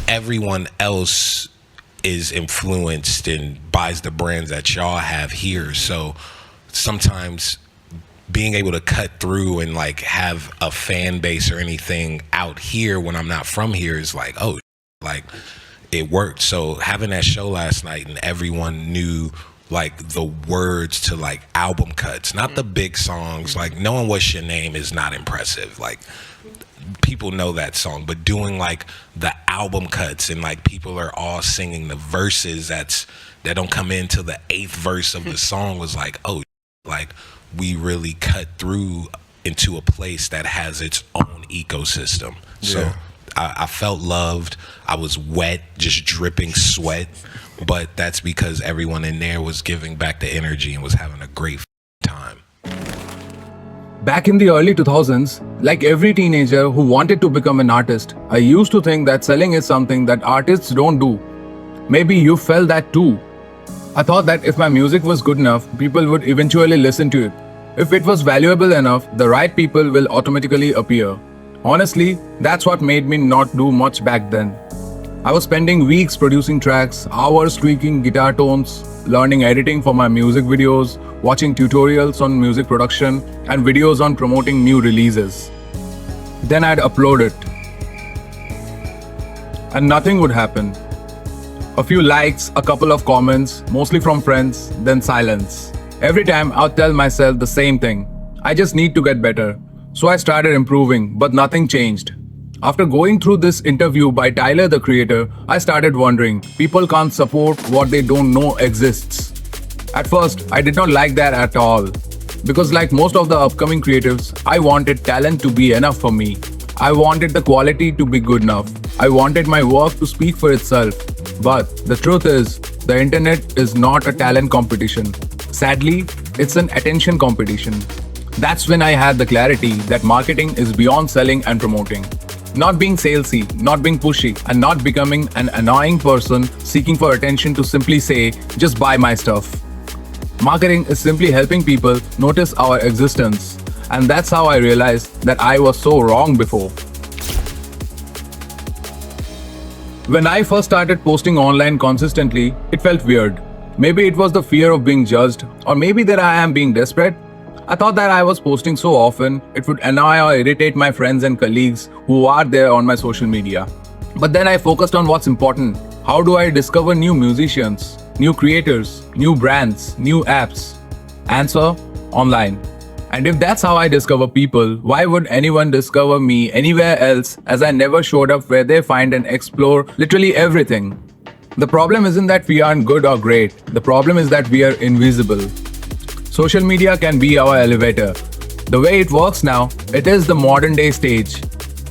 everyone else is influenced and buys the brands that y'all have here. So sometimes being able to cut through and like have a fan base or anything out here when I'm not from here is like, oh, like it worked. So having that show last night and everyone knew like the words to like album cuts, not the big songs, like knowing what's your name is not impressive. Like people know that song, but doing like the album cuts and like people are all singing the verses that don't come into the 8th verse of the song was like, oh, like we really cut through into a place that has its own ecosystem. So I felt loved. I was wet, just dripping sweat, but that's because everyone in there was giving back the energy and was having a great time. Back in the early 2000s, like every teenager who wanted to become an artist, I used to think that selling is something that artists don't do. Maybe you felt that too. I thought that if my music was good enough, people would eventually listen to it. If it was valuable enough, the right people will automatically appear. Honestly, that's what made me not do much back then. I was spending weeks producing tracks, hours tweaking guitar tones, learning editing for my music videos, watching tutorials on music production, and videos on promoting new releases. Then I'd upload it. And nothing would happen. A few likes, a couple of comments, mostly from friends, then silence. Every time I'd tell myself the same thing. I just need to get better. So I started improving, but nothing changed. After going through this interview by Tyler the Creator, I started wondering, people can't support what they don't know exists. At first, I did not like that at all. Because like most of the upcoming creatives, I wanted talent to be enough for me. I wanted the quality to be good enough. I wanted my work to speak for itself. But the truth is, the internet is not a talent competition. Sadly, it's an attention competition. That's when I had the clarity that marketing is beyond selling and promoting. Not being salesy, not being pushy, and not becoming an annoying person seeking for attention to simply say, just buy my stuff. Marketing is simply helping people notice our existence. And that's how I realized that I was so wrong before. When I first started posting online consistently, it felt weird. Maybe it was the fear of being judged, or maybe that I am being desperate. I thought that I was posting so often, it would annoy or irritate my friends and colleagues who are there on my social media. But then I focused on what's important. How do I discover new musicians, new creators, new brands, new apps? Answer: online. And if that's how I discover people, why would anyone discover me anywhere else, as I never showed up where they find and explore literally everything? The problem isn't that we aren't good or great. The problem is that we are invisible. Social media can be our elevator. The way it works now, it is the modern day stage.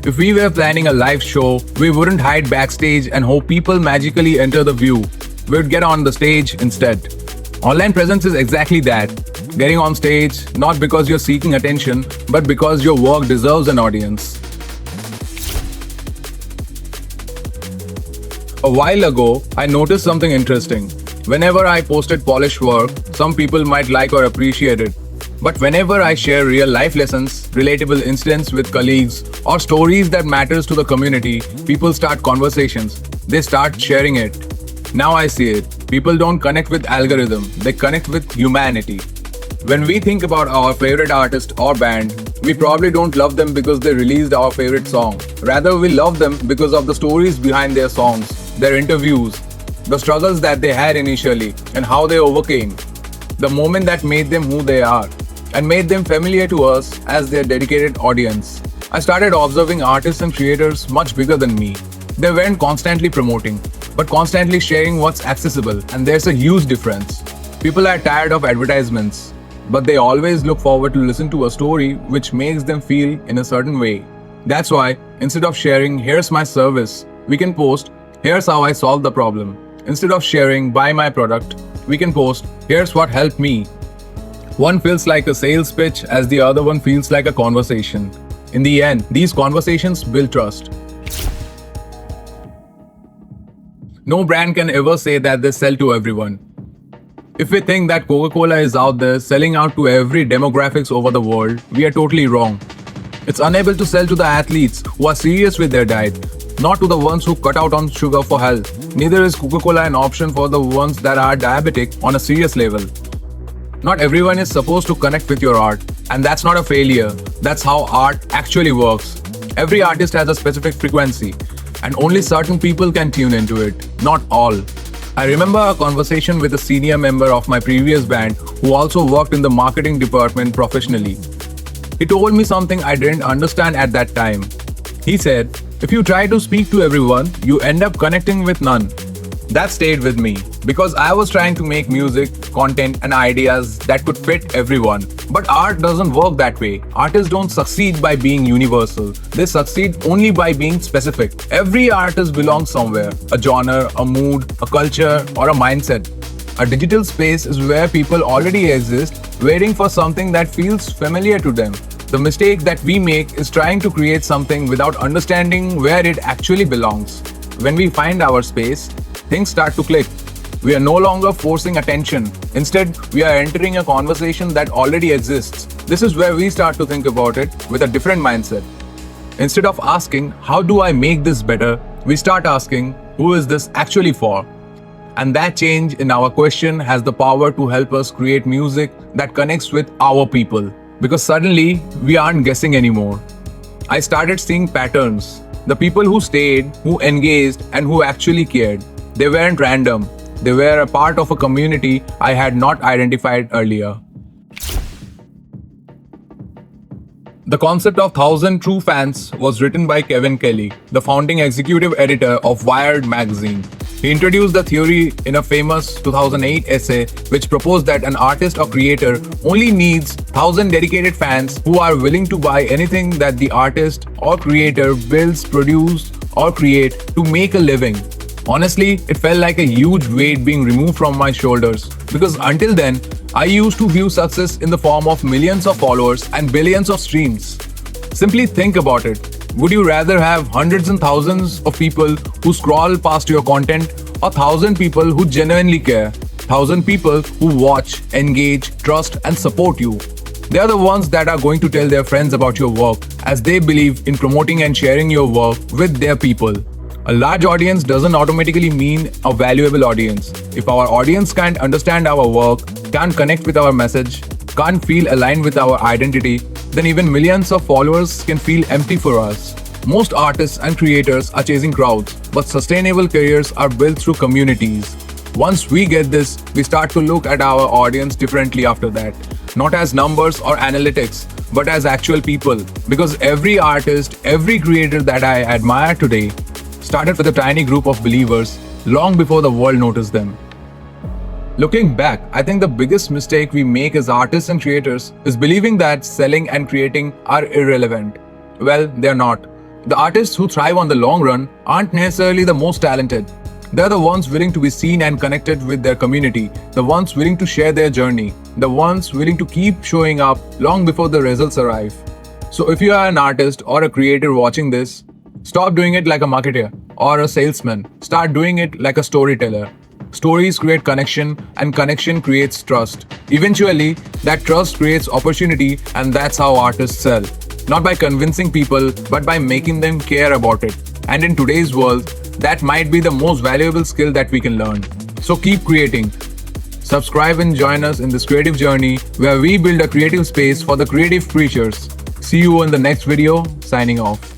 If we were planning a live show, we wouldn't hide backstage and hope people magically enter the view. We'd get on the stage instead. Online presence is exactly that. Getting on stage, not because you're seeking attention, but because your work deserves an audience. A while ago, I noticed something interesting. Whenever I posted polished work, some people might like or appreciate it. But whenever I share real life lessons, relatable incidents with colleagues, or stories that matters to the community, people start conversations. They start sharing it. Now I see it. People don't connect with algorithm, they connect with humanity. When we think about our favorite artist or band, we probably don't love them because they released our favorite song. Rather, we love them because of the stories behind their songs, their interviews, the struggles that they had initially, and how they overcame. The moment that made them who they are, and made them familiar to us as their dedicated audience. I started observing artists and creators much bigger than me. They weren't constantly promoting, but constantly sharing what's accessible, and there's a huge difference. People are tired of advertisements, but they always look forward to listen to a story which makes them feel in a certain way. That's why, instead of sharing, here's my service, we can post, here's how I solved the problem. Instead of sharing, buy my product, we can post, here's what helped me. One feels like a sales pitch as the other one feels like a conversation. In the end, these conversations build trust. No brand can ever say that they sell to everyone. If we think that Coca-Cola is out there selling out to every demographics over the world, we are totally wrong. It's unable to sell to the athletes who are serious with their diet. not to the ones who cut out on sugar for health. Neither is Coca-Cola an option for the ones that are diabetic on a serious level. Not everyone is supposed to connect with your art, and that's not a failure. That's how art actually works. Every artist has a specific frequency, and only certain people can tune into it, not all. I remember a conversation with a senior member of my previous band who also worked in the marketing department professionally. He told me something I didn't understand at that time. He said, if you try to speak to everyone, you end up connecting with none. That stayed with me because I was trying to make music, content, and ideas that could fit everyone. But art doesn't work that way. Artists don't succeed by being universal. They succeed only by being specific. Every artist belongs somewhere, a genre, a mood, a culture, or a mindset. A digital space is where people already exist, waiting for something that feels familiar to them. The mistake that we make is trying to create something without understanding where it actually belongs. When we find our space, things start to click. We are no longer forcing attention. Instead, we are entering a conversation that already exists. This is where we start to think about it with a different mindset. Instead of asking, how do I make this better? We start asking, who is this actually for? And that change in our question has the power to help us create music that connects with our people. Because suddenly, we aren't guessing anymore. I started seeing patterns. The people who stayed, who engaged, and who actually cared. They weren't random. They were a part of a community I had not identified earlier. The concept of 1,000 True Fans was written by Kevin Kelly, the founding executive editor of Wired magazine. He introduced the theory in a famous 2008 essay which proposed that an artist or creator only needs 1,000 dedicated fans who are willing to buy anything that the artist or creator builds, produces, or create to make a living. Honestly, it felt like a huge weight being removed from my shoulders because until then, I used to view success in the form of millions of followers and billions of streams. Simply think about it. Would you rather have hundreds and thousands of people who scroll past your content or 1,000 people who genuinely care? 1,000 people who watch, engage, trust, and support you. They are the ones that are going to tell their friends about your work as they believe in promoting and sharing your work with their people. A large audience doesn't automatically mean a valuable audience. If our audience can't understand our work, can't connect with our message, can't feel aligned with our identity, then even millions of followers can feel empty for us. Most artists and creators are chasing crowds, but sustainable careers are built through communities. Once we get this, we start to look at our audience differently after that. Not as numbers or analytics, but as actual people. Because every artist, every creator that I admire today started with a tiny group of believers long before the world noticed them. Looking back, I think the biggest mistake we make as artists and creators is believing that selling and creating are irrelevant. Well, they're not. The artists who thrive on the long run aren't necessarily the most talented. They're the ones willing to be seen and connected with their community, the ones willing to share their journey, the ones willing to keep showing up long before the results arrive. So if you are an artist or a creator watching this, stop doing it like a marketer or a salesman. Start doing it like a storyteller. Stories create connection, and connection creates trust. Eventually, that trust creates opportunity, and that's how artists sell. Not by convincing people, but by making them care about it. And in today's world, that might be the most valuable skill that we can learn. So keep creating. Subscribe and join us in this creative journey where we build a creative space for the creative creatures. See you in the next video. Signing off.